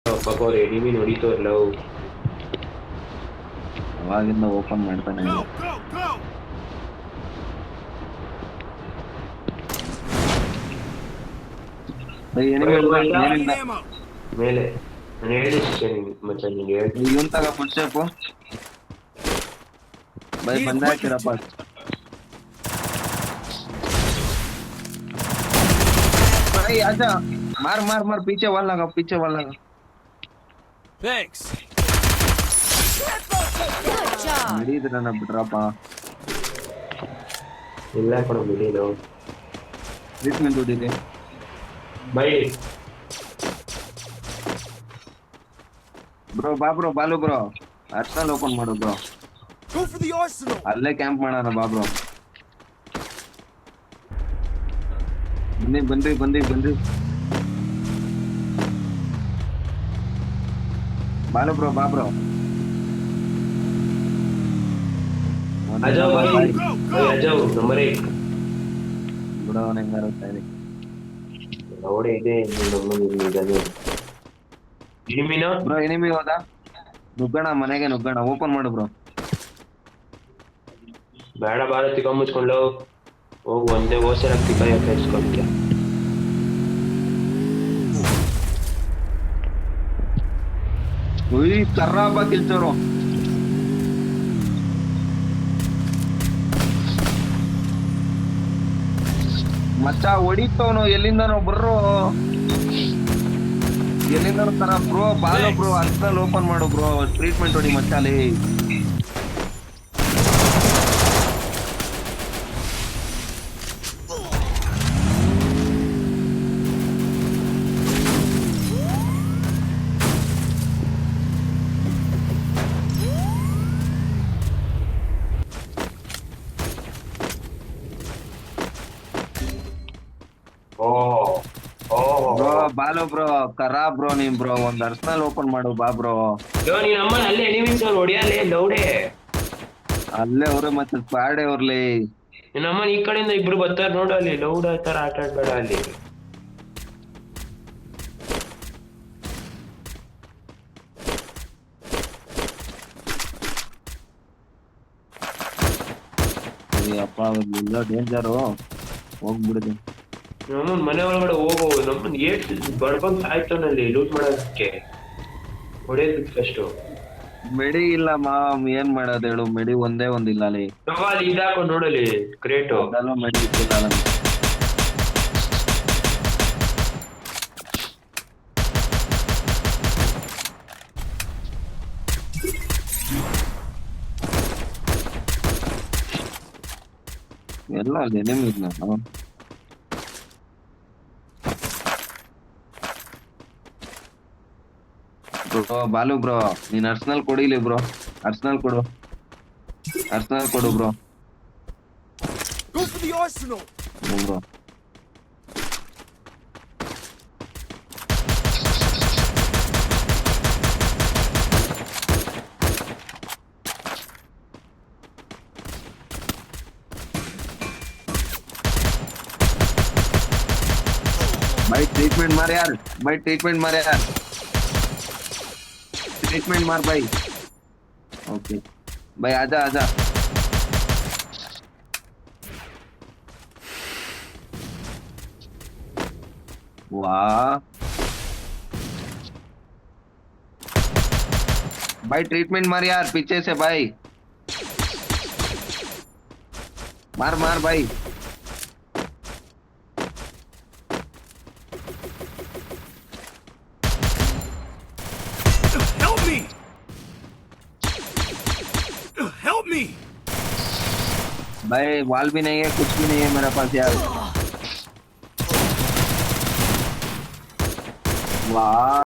ಪಕೋರೆ enemy ನೋಡಿತು ಅಲ್ಲೋ ಅವಾಗಿಂದ open ಮಾಡ್ತಾನೆ ಮೇಲಿಂದ ಮೇಲೆ ನಾನು ಹೇಳಿದ್ದೆ ಮತ್ತೆ ನಿಂಗೆ ಇವನ್ ತಗ ಫುಡ್ ಸ್ಟೆಪ್ ಬೈ ಬಂದ ಹಾಕಿರಪ್ಪ भाई आजा मार मार मार पीछे वाल लगा Thanks. Good job. ನಡೀದ್ರನ ಬಿಟ್ರಪ್ಪ ಇಲ್ಲ ಕಣ ಬಿಡಿದು ಟ್ರೀಟ್ಮೆಂಟ್ ದುಡ್ಡಿದೆ ಬೈ ಬ್ರೋ ಬಾ ಬ್ರೋ ಬಾಲು ಬ್ರೋ ಅರ್ಸನಲ್ ಓಪನ್ ಮಾಡು bro Go for the arsenal. ಅಲ್ಲೇ ಕ್ಯಾಂಪ್ ಮಾಡೋಣ ಬಾ ಬ್ರೋ ಬನ್ನಿ ಬಾಲು ಬ್ರೋ ಬಾ ಬ್ರೋ आ जाओ भाई आ जाओ नंबर 1 ಬ್ರೋ ಹೆಂಗಾರ ಸರಿ ಲೌಡೆ ಇದೆ ನಮ್ಮದು ಎನಿಮಿನ ಬ್ರೋ ಎನಿಮಿ ಹೋದ ಮನೆಗೆ ನುಗ್ಗಣ ಓಪನ್ ಮಾಡು ಬ್ರೋ ಬೇಡ ಭಾರತಿ ಮುಚ್ಕೊಂಡು ಹೋಗು ಒಂದೇ ಓಸರಾಗ್ತಿ ಕೈ ಹಾಕಿಸ್ಕೊಂಡ್ಯ ಉಯ್ ಕರ್ರಾಬ ಕಿಲ್ಚೋರು ಮಚ್ಚ ಹೊಡಿತವನು ಎಲ್ಲಿಂದನೋ ಬರ್ರೋ ಎಲ್ಲಿಂದನೋ ತರ ಬ್ರೋ ಬಾಲು ಬ್ರೋ ಅರ್ಸನಲ್ ಓಪನ್ ಮಾಡು ಬ್ರೋ ಟ್ರೀಟ್ಮೆಂಟ್ ಹೊಡಿ ಮಚ್ಚಾಲಿ ಬ್ರೋ ಬಾಲು ಬ್ರೋ ಕರಾ ಬ್ರೋ ನೀನ್ ಬ್ರೋ ಒಂದ್ ಅರ್ಸನಲ್ ಓಪನ್ ಮಾಡು ಬಾ ಬ್ರೋ ನೀನ್ ಅಮ್ಮನ ಅಲ್ಲೇ ಎನಿಮಿಸ್ ಹೊಡಿಯಲ್ಲೇ ಲೌಡೆ ಅಲ್ಲೇ ಅವ್ರೆ ಮತ್ತೆ ಪಾಡೆ ಅವ್ರಲಿ ನಿನ್ನ ಅಮ್ಮನ ಈ ಕಡೆಯಿಂದ ಇಬ್ರು ಬರ್ತಾರ ನೋಡು ಅಲ್ಲಿ ಲೌಡ್ ತರ ಆಟ ಆಡ್ಬೇಡ ಅಲ್ಲಿ ಅಪ್ಪ ಇಲ್ಲ ಡೇಂಜರು ಹೋಗ್ಬಿಡಿದೆ ನಮ್ಮನ್ ಮನೆ ಒಳಗಡೆ ಹೋಗೋ ನಮ್ಮನ್ ಏಟ್ ಬಡ್ಬಂದ್ ಸಾಯ್ತವನಲ್ಲಿ ಲೂಟ್ ಮಾಡೋದಕ್ಕೆ ಹೊಡೆಯೋದಕ್ಕೆ ಅಷ್ಟು ಮೆಡಿ ಇಲ್ಲ ಮಾಮ್ ಏನ್ ಮಾಡೋದು ಹೇಳು ಮೆಡಿ ಒಂದೇ ಒಂದಿಲ್ಲ ಅಲ್ಲಿ ಅಲ್ಲಿ ಇದಾಕೋ ನೋಡಲಿ ಕ್ರೇಟು ಅದೆಲ್ಲ ಮೆಡಿ ಇಟ್ಟಿಲ್ಲ ನಮ್ಗೆ ಎಲ್ಲ ಅಲ್ಲಿ ಎನಿಮಿ ಇಲ್ಲ ಬ್ರೋ ಬಾಲು ಬ್ರೋ ನೀನ್ ಅರ್ಸನಲ್ ಕೊಡಿಲಿ ಬ್ರೋ ಅರ್ಸನಲ್ ಕೊಡು bro Go for the arsenal. Bro भाई ट्रीटमेंट मार यार ट्रीटमेंट मार भाई ओके भाई आजा वाह भाई ट्रीटमेंट मार यार पीछे से भाई मार भाई भाई वाल भी नहीं है कुछ भी नहीं है मेरे पास यार वाह